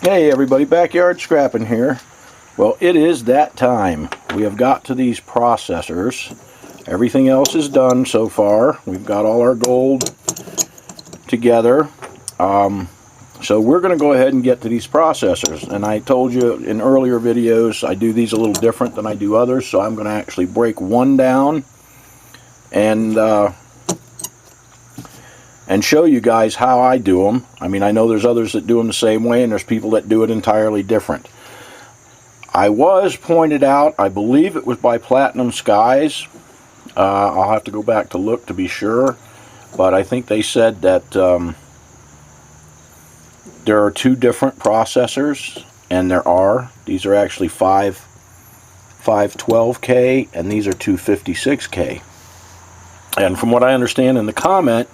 Hey everybody, backyard scrapping here. Well, it is that time. We have got to these processors. Everything else is done so far. We've got all our gold together. So we're going to go ahead and get to these processors. And I told you in earlier videos I do these a little different than I do others. So I'm going to actually break one down and show you guys how I do them. I mean, I know there's others that do them the same way, and there's people that do it entirely different. I was pointed out, I believe it was by Platinum Skies. I'll have to go back to look to be sure, but I think they said that there are two different processors, and there are. These are actually 512K, and these are 256K. And from what I understand in the comment,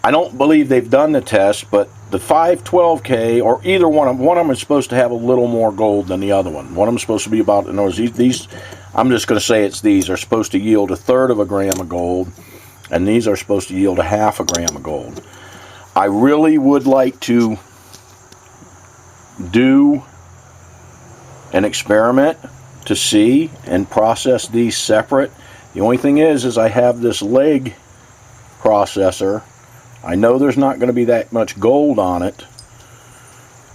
I don't believe they've done the test, but the 512K, or either one of them is supposed to have a little more gold than the other one. One of them is supposed to be about, in other words, these, I'm just going to say these are supposed to yield 1/3 of a gram of gold, and these are supposed to yield 1/2 gram of gold. I really would like to do an experiment to see and process these separate. The only thing is I have this leg processor. I know there's not going to be that much gold on it,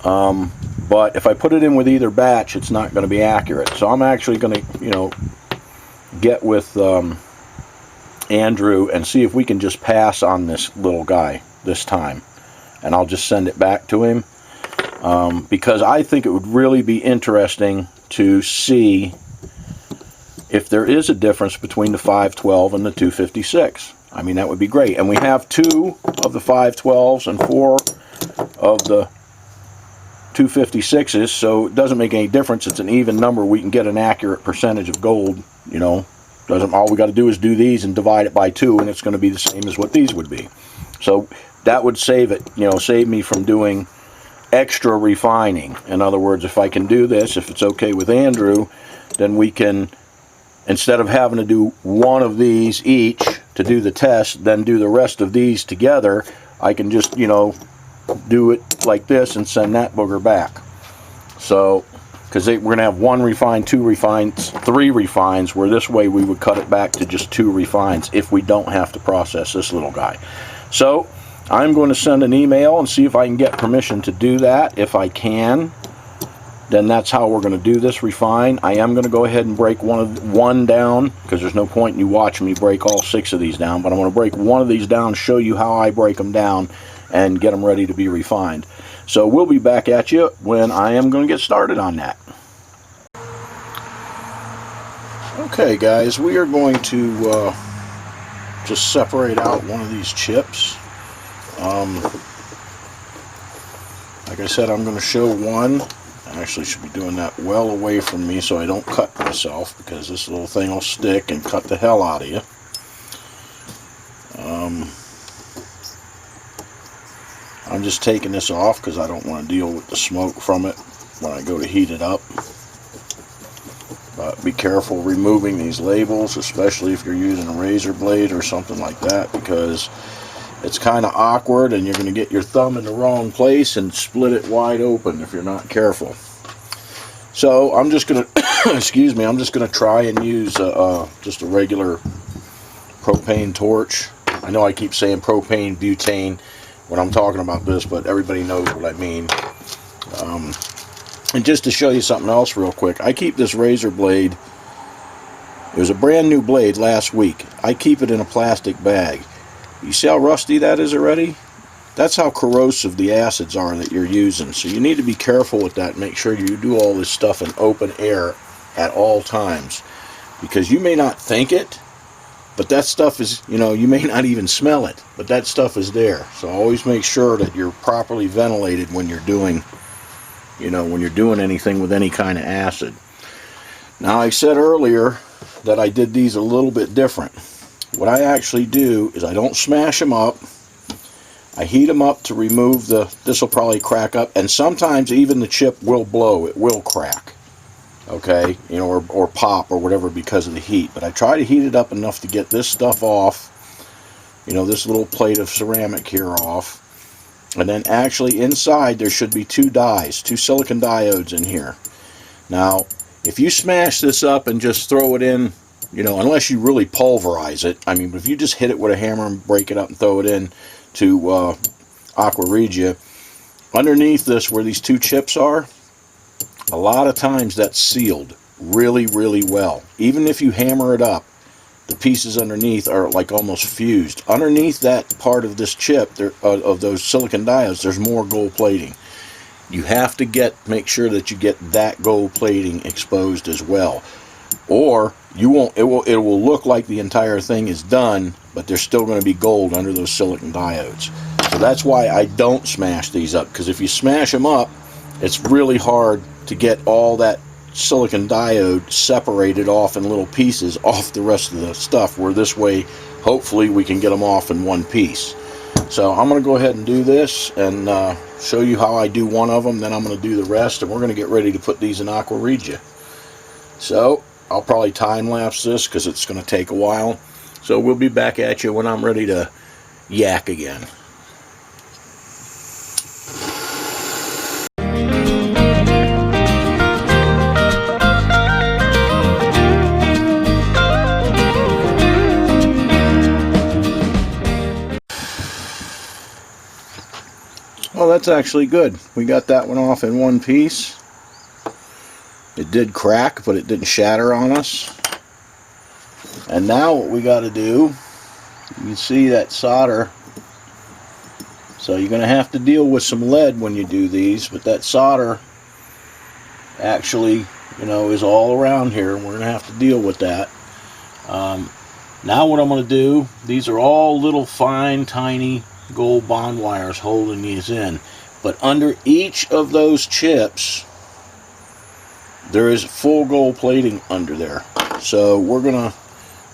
but if I put it in with either batch, it's not going to be accurate. So I'm actually going to, get with Andrew and see if we can just pass on this little guy this time, and I'll just send it back to him, because I think it would really be interesting to see if there is a difference between the 512 and the 256. I mean, that would be great. And we have 2 of the 512s and 4 of the 256s, so it doesn't make any difference. It's an even number. We can get an accurate percentage of gold. All we got to do is do these and divide it by 2, and it's going to be the same as what these would be. So that would save it, save me from doing extra refining. In other words, if I can do this, if it's okay with Andrew, then we can, instead of having to do one of these each to do the test, then do the rest of these together, I can just, do it like this and send that booger back. So, because we're going to have 1 refine, 2 refines, 3 refines, where this way we would cut it back to just 2 refines if we don't have to process this little guy. So, I'm going to send an email and see if I can get permission to do that. If I can, then that's how we're going to do this refine. I am going to go ahead and break one down, because there's no point in you watching me break all 6 of these down, but I'm going to break one of these down, show you how I break them down, and get them ready to be refined. So we'll be back at you when I am going to get started on that. Okay guys, we are going to just separate out one of these chips. Like I said, I'm going to show one. I actually should be doing that well away from me so I don't cut myself, because this little thing will stick and cut the hell out of you. I'm just taking this off because I don't want to deal with the smoke from it when I go to heat it up. But be careful removing these labels, especially if you're using a razor blade or something like that, because it's kind of awkward and you're going to get your thumb in the wrong place and split it wide open if you're not careful. So I'm just going to, excuse me, I'm just going to try and use just a regular propane torch. I know I keep saying propane, butane when I'm talking about this, but everybody knows what I mean. And just to show you something else real quick, I keep this razor blade. It was a brand new blade last week. I keep it in a plastic bag. You see how rusty that is already? That's how corrosive the acids are that you're using. So you need to be careful with that and make sure you do all this stuff in open air at all times. Because you may not think it, but that stuff is, you may not even smell it, but that stuff is there. So always make sure that you're properly ventilated when you're doing, when you're doing anything with any kind of acid. Now, I said earlier that I did these a little bit different. What I actually do is I don't smash them up. I heat them up to remove this will probably crack up, and sometimes even the chip will blow, it will crack. Okay, or pop or whatever because of the heat. But I try to heat it up enough to get this stuff off, this little plate of ceramic here off, And then actually inside there should be two silicon diodes in here. Now, if you smash this up and just throw it in, you know, unless you really pulverize it, I mean, if you just hit it with a hammer and break it up and throw it in to Aqua Regia, underneath this where these two chips are, a lot of times that's sealed really, really well. Even if you hammer it up, the pieces underneath are like almost fused. Underneath that part of this chip, of those silicon diodes, there's more gold plating. You have to make sure that you get that gold plating exposed as well, or you won't. It will look like the entire thing is done, but there's still going to be gold under those silicon diodes. So that's why I don't smash these up, because if you smash them up, it's really hard to get all that silicon diode separated off in little pieces off the rest of the stuff, where this way hopefully we can get them off in one piece. So I'm going to go ahead and do this and show you how I do one of them, then I'm going to do the rest, and we're going to get ready to put these in Aqua Regia. So I'll probably time lapse this because it's going to take a while. So we'll be back at you when I'm ready to yak again. Well, that's actually good. We got that one off in one piece. It did crack, but it didn't shatter on us. And now what we got to do, you can see that solder. So you're going to have to deal with some lead when you do these, but that solder actually, you know, is all around here, and we're going to have to deal with that. Now what I'm going to do, these are all little fine, tiny gold bond wires holding these in, but under each of those chips there is full gold plating under there. So we're gonna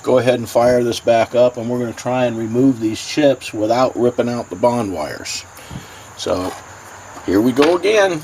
go ahead and fire this back up, and we're gonna try and remove these chips without ripping out the bond wires. So here we go again.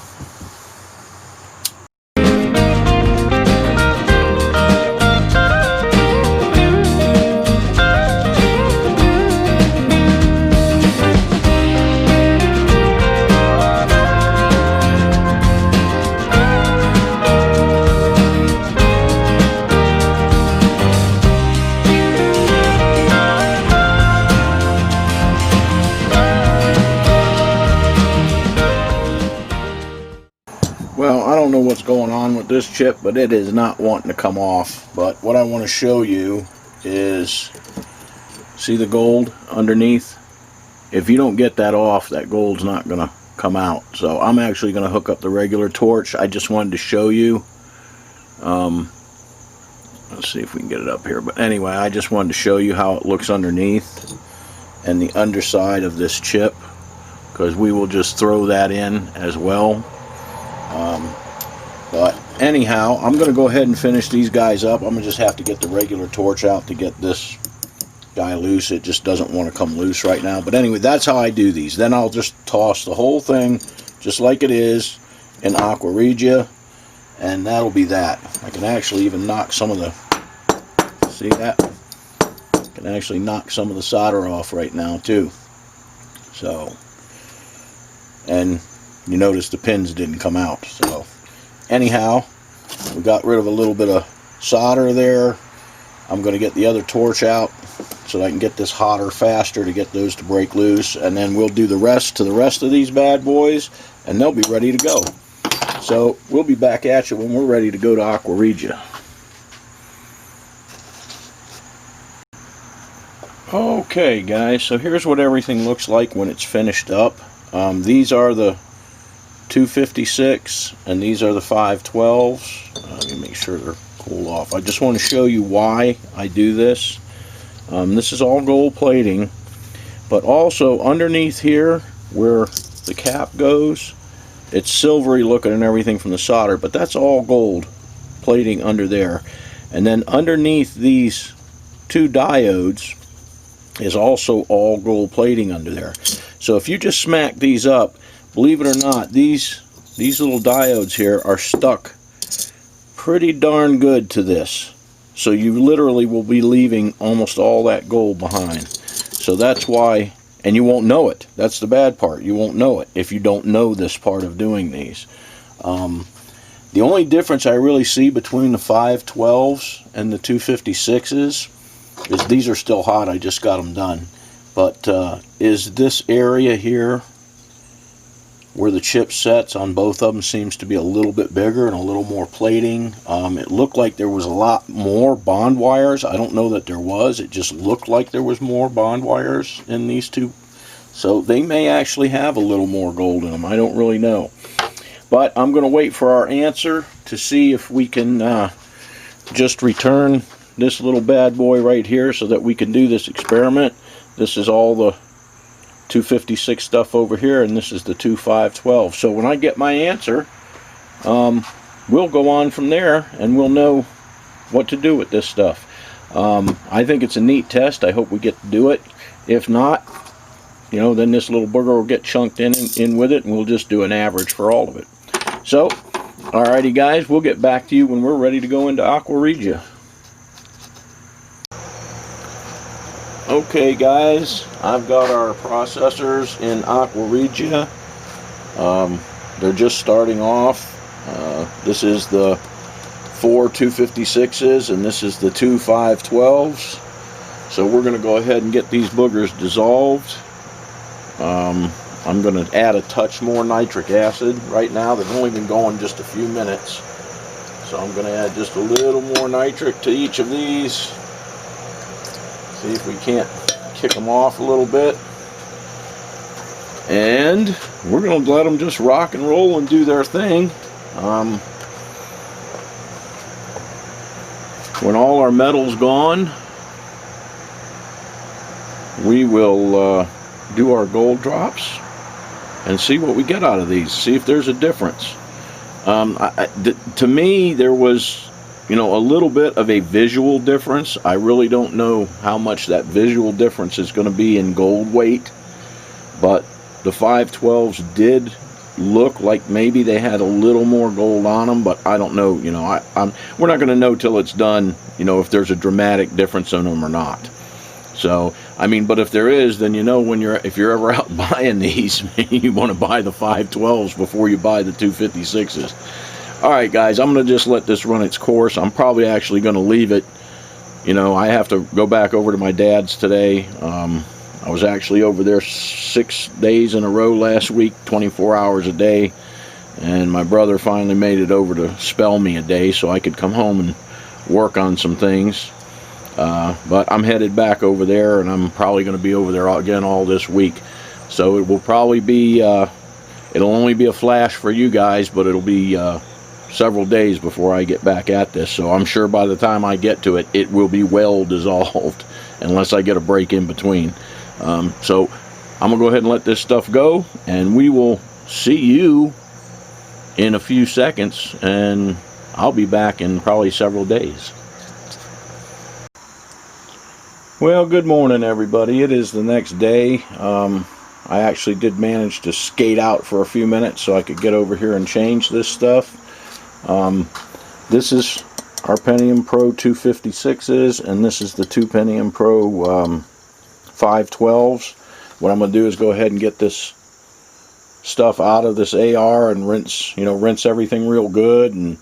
Well, I don't know what's going on with this chip, but it is not wanting to come off. But what I want to show you is, see the gold underneath? If you don't get that off, that gold's not going to come out. So I'm actually going to hook up the regular torch. I just wanted to show you. Let's see if we can get it up here. But anyway, I just wanted to show you how it looks underneath and the underside of this chip, because we will just throw that in as well. But anyhow, I'm going to go ahead and finish these guys up. I'm going to just have to get the regular torch out to get this guy loose. It just doesn't want to come loose right now. But anyway, that's how I do these. Then I'll just toss the whole thing just like it is in Aqua Regia, and that'll be that. I can actually even knock some of the, see that? I can actually knock some of the solder off right now too. So, and you notice the pins didn't come out. So anyhow, we got rid of a little bit of solder there. I'm going to get the other torch out so that I can get this hotter faster to get those to break loose, and then we'll do the rest to the rest of these bad boys, and they'll be ready to go. So we'll be back at you when we're ready to go to Aqua Regia. Okay guys, so here's what everything looks like when it's finished up. These are the 256 and these are the 512s. Let me make sure they're cooled off. I just want to show you why I do this. This is all gold plating, but also underneath here where the cap goes, it's silvery looking and everything from the solder, but that's all gold plating under there. And then underneath these two diodes is also all gold plating under there. So if you just smack these up, believe it or not, these little diodes here are stuck pretty darn good to this. So you literally will be leaving almost all that gold behind. So that's why And you won't know it. That's the bad part. You won't know it if you don't know this part of doing these. The only difference I really see between the 512s and the 256s is these are still hot. I just got them done. But is this area here where the chip sets on both of them seems to be a little bit bigger and a little more plating. It looked like there was a lot more bond wires. I don't know that there was. It just looked like there was more bond wires in these two. So they may actually have a little more gold in them. I don't really know. But I'm going to wait for our answer to see if we can just return this little bad boy right here so that we can do this experiment. This is all the 256 stuff over here, and this is the 2512. So when I get my answer, we'll go on from there and we'll know what to do with this stuff. I think it's a neat test. I hope we get to do it. If not, you know, then this little booger will get chunked in with it, and we'll just do an average for all of it. So, alrighty guys, we'll get back to you when we're ready to go into Aqua Regia. Okay guys, I've got our processors in Aqua Regia. They're just starting off. This is the 4 256s and this is the 2 512s. So we're going to go ahead and get these boogers dissolved. I'm going to add a touch more nitric acid. Right now they've only been going just a few minutes. So I'm going to add just a little more nitric to each of these. See if we can't kick them off a little bit. And we're going to let them just rock and roll and do their thing. When all our metal's gone, we will do our gold drops and see what we get out of these. See if there's a difference. To me, there was, you know, a little bit of a visual difference. I really don't know how much that visual difference is going to be in gold weight, but the 512s did look like maybe they had a little more gold on them, but I don't know. You know, we're not going to know till it's done, you know, if there's a dramatic difference in them or not. So, I mean, but if there is, then you know, when if you're ever out buying these, you want to buy the 512s before you buy the 256s. Alright guys, I'm going to just let this run its course. I'm probably actually going to leave it. You know, I have to go back over to my dad's today. I was actually over there 6 days in a row last week, 24 hours a day. And my brother finally made it over to spell me a day so I could come home and work on some things. But I'm headed back over there, and I'm probably going to be over there again all this week. So it will probably be, it'll only be a flash for you guys, but it'll be several days before I get back at this. So I'm sure by the time I get to it, it will be well dissolved, unless I get a break in between. So I'm going to go ahead and let this stuff go, and we will see you in a few seconds, and I'll be back in probably several days. Well, good morning everybody. It is the next day. I actually did manage to skate out for a few minutes so I could get over here and change this stuff. This is our Pentium Pro 256s, and this is the 2 Pentium Pro 512s. What I'm going to do is go ahead and get this stuff out of this AR and rinse everything real good and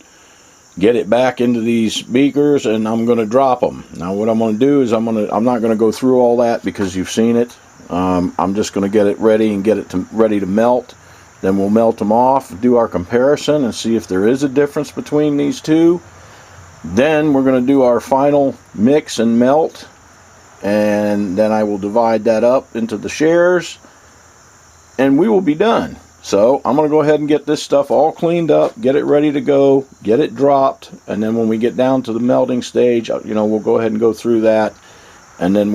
get it back into these beakers, and I'm going to drop them. Now what I'm going to do is I'm not going to go through all that because you've seen it. I'm just going to get it ready and get it ready to melt. Then we'll melt them off, do our comparison, and see if there is a difference between these two. Then we're going to do our final mix and melt, and then I will divide that up into the shares, and we will be done. So I'm going to go ahead and get this stuff all cleaned up, get it ready to go, get it dropped, and then when we get down to the melting stage, you know, we'll go ahead and go through that, and then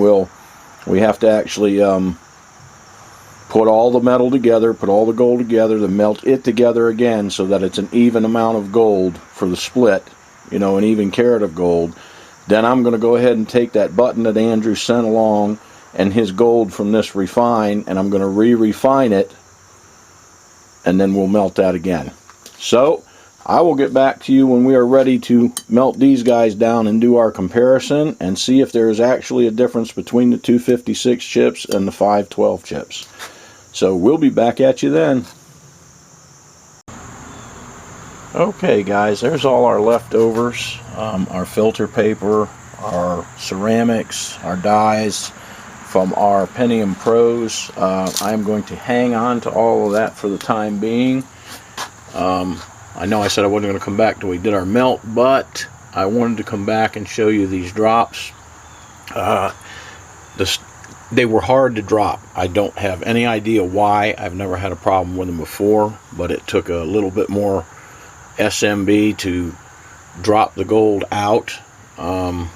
we have to actually put all the metal together, put all the gold together, then melt it together again so that it's an even amount of gold for the split, you know, an even carat of gold. Then I'm going to go ahead and take that button that Andrew sent along and his gold from this refine, and I'm going to re-refine it, and then we'll melt that again. So I will get back to you when we are ready to melt these guys down and do our comparison and see if there is actually a difference between the 256 chips and the 512 chips. So we'll be back at you then. Okay guys, there's all our leftovers, our filter paper, our ceramics, our dies from our Pentium Pros. I'm going to hang on to all of that for the time being. I know I said I wasn't going to come back till we did our melt, but I wanted to come back and show you these drops. They were hard to drop. I don't have any idea why. I've never had a problem with them before, but it took a little bit more SMB to drop the gold out. I'm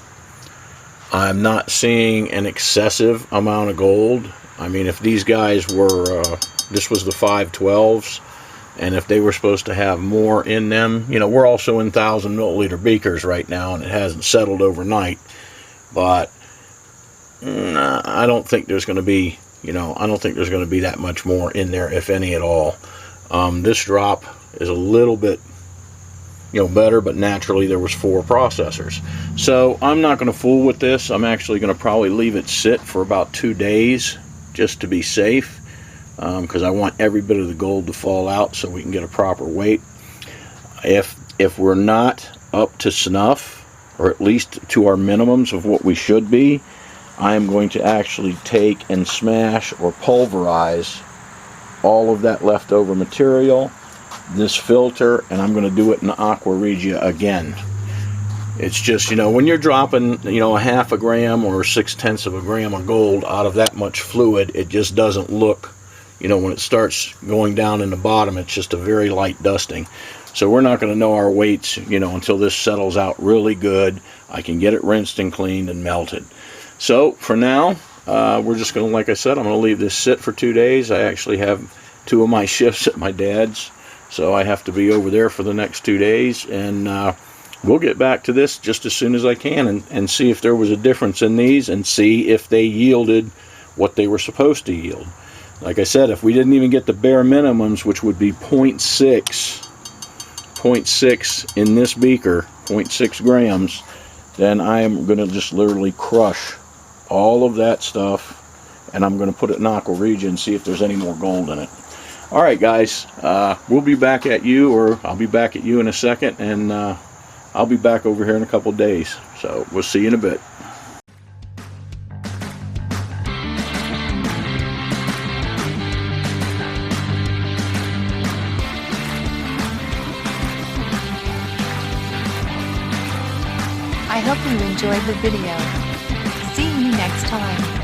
not seeing an excessive amount of gold. I mean, if these guys were, this was the 512s, and if they were supposed to have more in them, you know, we're also in 1,000 milliliter beakers right now, and it hasn't settled overnight. But I don't think there's going to be, you know, I don't think there's going to be that much more in there, if any at all. This drop is a little bit, you know, better, but naturally there was 4 processors. So I'm not going to fool with this. I'm actually going to probably leave it sit for about 2 days just to be safe. Because I want every bit of the gold to fall out so we can get a proper weight. If we're not up to snuff, or at least to our minimums of what we should be, I am going to actually take and smash or pulverize all of that leftover material, this filter, and I'm going to do it in aqua regia again. It's just, you know, when you're dropping, you know, a 1/2 gram or 0.6 of a gram of gold out of that much fluid, it just doesn't look, you know, when it starts going down in the bottom, it's just a very light dusting. So we're not going to know our weights, you know, until this settles out really good. I can get it rinsed and cleaned and melted. So for now, we're just going to, like I said, I'm going to leave this sit for 2 days. I actually have 2 of my shifts at my dad's, so I have to be over there for the next 2 days. And we'll get back to this just as soon as I can and see if there was a difference in these and see if they yielded what they were supposed to yield. Like I said, if we didn't even get the bare minimums, which would be 0.6 in this beaker, 0.6 grams, then I am going to just literally crush all of that stuff, and I'm going to put it in aqua regia and see if there's any more gold in it. All right, guys, we'll be back at you, or I'll be back at you in a second, and I'll be back over here in a couple of days. So we'll see you in a bit. I hope you enjoyed the video. See you next time.